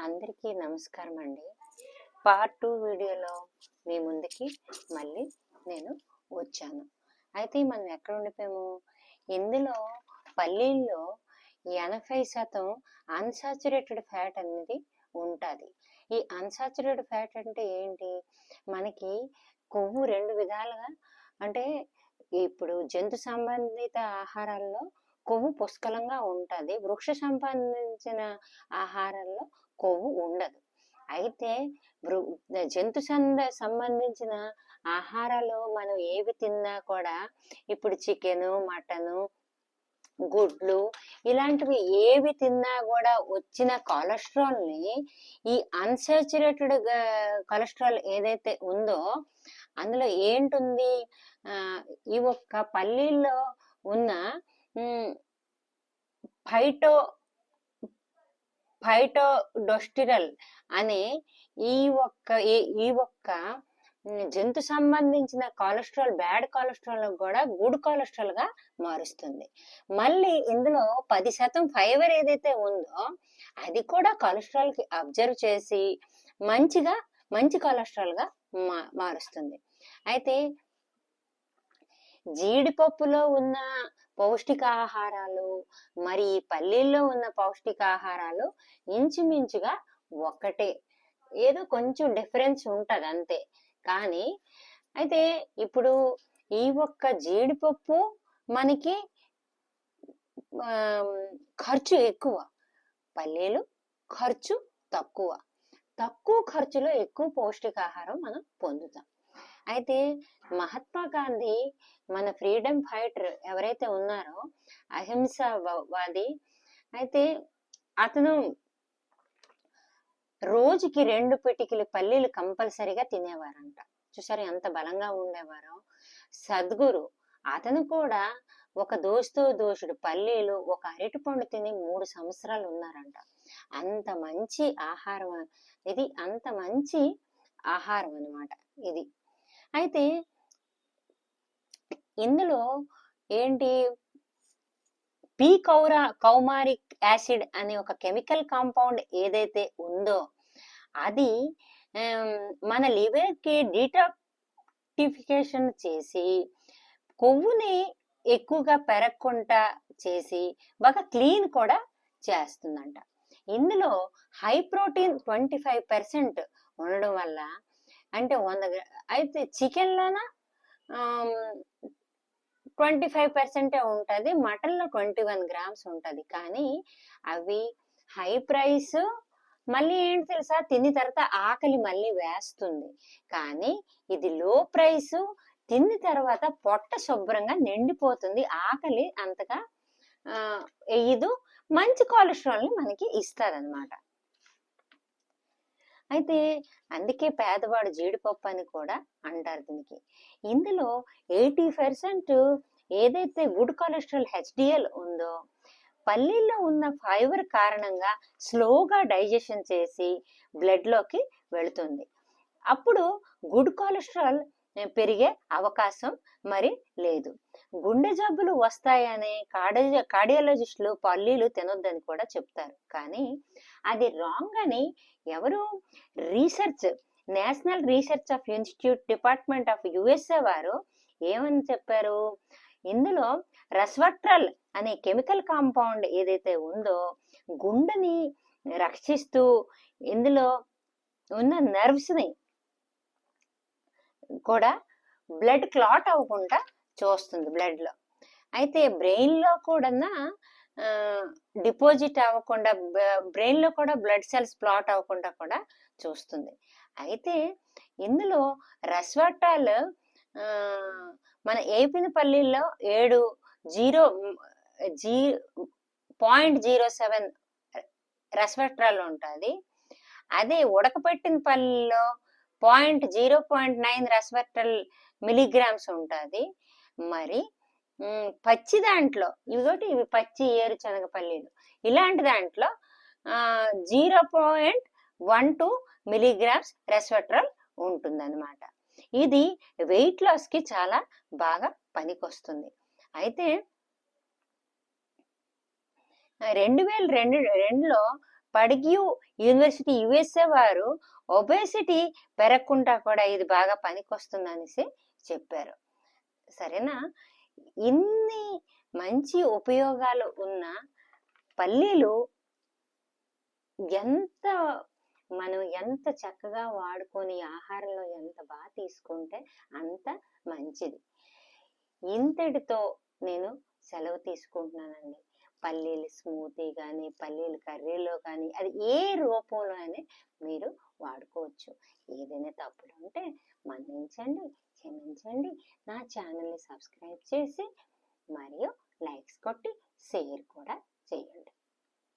అందరికీ నమస్కారం అండి. పార్ట్ 2 వీడియోలో మీ ముందుకి మళ్ళీ నేను వచ్చాను. అయితే మనం ఎక్కడ ఉండిపోయాము? ఇందులో పల్లీల్లో 80% అన్సాచురేటెడ్ ఫ్యాట్ అనేది ఉంటుంది. ఈ అన్సాచురేటెడ్ ఫ్యాట్ అంటే ఏంటి? మనకి కొవ్వు రెండు విధాలుగా, అంటే ఇప్పుడు జంతు సంబంధిత ఆహారాల్లో కొవ్వు పుష్కలంగా ఉంటుంది, వృక్ష సంబంధించిన ఆహారాల్లో కొవ్వు ఉండదు. అయితే జంతు సంబంధించిన ఆహారాలు మనం ఏవి తిన్నా కూడా, ఇప్పుడు చికెను, మటను, గుడ్లు ఇలాంటివి ఏవి తిన్నా కూడా వచ్చిన కొలెస్ట్రాల్ని, ఈ అన్సాచురేటెడ్ కొలెస్ట్రాల్ ఏదైతే ఉందో అందులో ఏంటుంది? ఈ ఒక్క పల్లీల్లో ఉన్న ఫైటోడోస్టిరల్ అనే ఈ ఒక్క జంతు సంబంధించిన కొలెస్ట్రాల్, బ్యాడ్ కొలెస్ట్రాల్ కూడా గుడ్ కొలెస్ట్రాల్ గా మారుస్తుంది. మళ్ళీ ఇందులో 10% ఫైబర్ ఏదైతే ఉందో అది కూడా కొలెస్ట్రాల్ కి అబ్జర్వ్ చేసి మంచి కొలెస్ట్రాల్ గా మారుస్తుంది. అయితే జీడిపప్పులో ఉన్న పౌష్టికాహారాలు మరి పల్లీల్లో ఉన్న పౌష్టికాహారాలు ఇంచుమించుగా ఒక్కటే, ఏదో కొంచెం డిఫరెన్స్ ఉంటది అంతే. కానీ అయితే ఇప్పుడు ఈ ఒక్క జీడిపప్పు మనకి ఖర్చు ఎక్కువ, పల్లీలు ఖర్చు తక్కువ ఖర్చులో ఎక్కువ పౌష్టికాహారం మనం పొందుతాం. అయితే మహాత్మా గాంధీ, మన ఫ్రీడమ్ ఫైటర్ ఎవరైతే ఉన్నారో, అహింసవాది, అయితే అతను రోజుకి 2 పిటికిలు పల్లీలు కంపల్సరిగా తినేవారంట. చూసారు ఎంత బలంగా ఉండేవారో. సద్గురు, అతను కూడా ఒక దోషుడు పల్లీలు, ఒక అరటిపండు తిని 3 సంవత్సరాలు ఉన్నారంట. అంత మంచి ఆహారం ఇది, అంత మంచి ఆహారం అన్నమాట ఇది. అయితే ఇందులో ఏంటి, కౌమారిక్ యాసిడ్ అనే ఒక కెమికల్ కాంపౌండ్ ఏదైతే ఉందో అది మన లివర్ కి డీటాక్సిఫికేషన్ చేసి కొవ్వుని ఎక్కువగా పెరగకుండా చేసి బాగా క్లీన్ కూడా చేస్తుందంట. ఇందులో హై ప్రోటీన్ 25% ఉండడం వల్ల, అంటే 100 అయితే చికెన్లోన 25% ఉంటుంది, మటన్లో 21 grams ఉంటుంది. కానీ అవి హై ప్రైస్. మళ్ళీ ఏంటి తెలుసా, తిన్న తర్వాత ఆకలి మళ్ళీ వేస్తుంది. కానీ ఇది లో ప్రైస్, తిన్న తర్వాత పొట్ట శుభ్రంగా నిండిపోతుంది, ఆకలి అంతగా వేయదు, మంచి కొలెస్ట్రాల్ని మనకి ఇస్తుంది అన్నమాట. అయితే అందుకే పేదవాడు జీడిపప్పు అని కూడా అంటారు దీనికి. ఇందులో 80% ఏదైతే గుడ్ కొలెస్ట్రాల్ HDL ఉందో, పల్లీల్లో ఉన్న ఫైబర్ కారణంగా స్లోగా డైజెషన్ చేసి బ్లడ్ లోకి వెళుతుంది. అప్పుడు గుడ్ కొలెస్ట్రాల్ పెరిగే అవకాశం మరి లేదు. గుండె జబ్బులు వస్తాయని కార్డియాలజిస్టులు పల్లీలు తినొద్దని కూడా చెప్తారు. కానీ అది రాంగ్ అని ఎవరు national research of institute department of USA వారు ఏమని చెప్పారు, ఇందులో రెస్వెట్రాల్ అనే కెమికల్ కాంపౌండ్ ఏదైతే ఉందో గుండెని రక్షిస్తూ ఇందులో ఉన్న నర్వ్స్ ని కూడా బ్లడ్ క్లాట్ అవ్వకుండా చూస్తుంది బ్లడ్ లో. అయితే బ్రెయిన్ లో కూడా డిపాజిట్ అవ్వకుండా, బ్రెయిన్ లో కూడా బ్లడ్ సెల్స్ ప్లాట్ అవ్వకుండా కూడా చూస్తుంది. అయితే ఇందులో రెస్వెట్రాల్ మన ఏపిన పల్లీల్లో 0.07 రెస్వెట్రాల్ ఉంటుంది. అదే ఉడకపెట్టిన పల్లీలో 0.9 రెస్వెట్రాల్ మిలీగ్రామ్స్ ఉంటుంది. మరి పచ్చి దాంట్లో ఇవి పచ్చి ఏరుశనగ పల్లీలు, ఇలాంటి దాంట్లో 0.12 మిలీగ్రామ్స్ రెస్వెట్రాల్ ఉంటుందన్నమాట. ఇది వెయిట్ లాస్ కి చాలా బాగా పనికొస్తుంది. అయితే 2002లో పడిగ్యూ యూనివర్సిటీ యుఎస్ఏ వారు ఒబేసిటీ పెరగకుండా కూడా ఇది బాగా పనికొస్తుంది అనేసి చెప్పారు. సరేనా? ఇన్ని మంచి ఉపయోగాలు ఉన్న పల్లీలు ఎంత చక్కగా వాడుకొని ఆహారంలో ఎంత బాగా తీసుకుంటే అంత మంచిది. ఇంతటితో నేను సెలవు తీసుకుంటున్నానండి. పల్లీలు స్మూతీ కానీ, పల్లీలు కర్రీలో కానీ, అది ఏ రూపంలో అయినా మీరు వాడుకోవచ్చు. ఏదైనా తప్పులు ఉంటే మన్నించండి, క్షమించండి. నా ఛానల్ని సబ్స్క్రైబ్ చేసి మరియు లైక్స్ కొట్టి షేర్ కూడా చేయండి.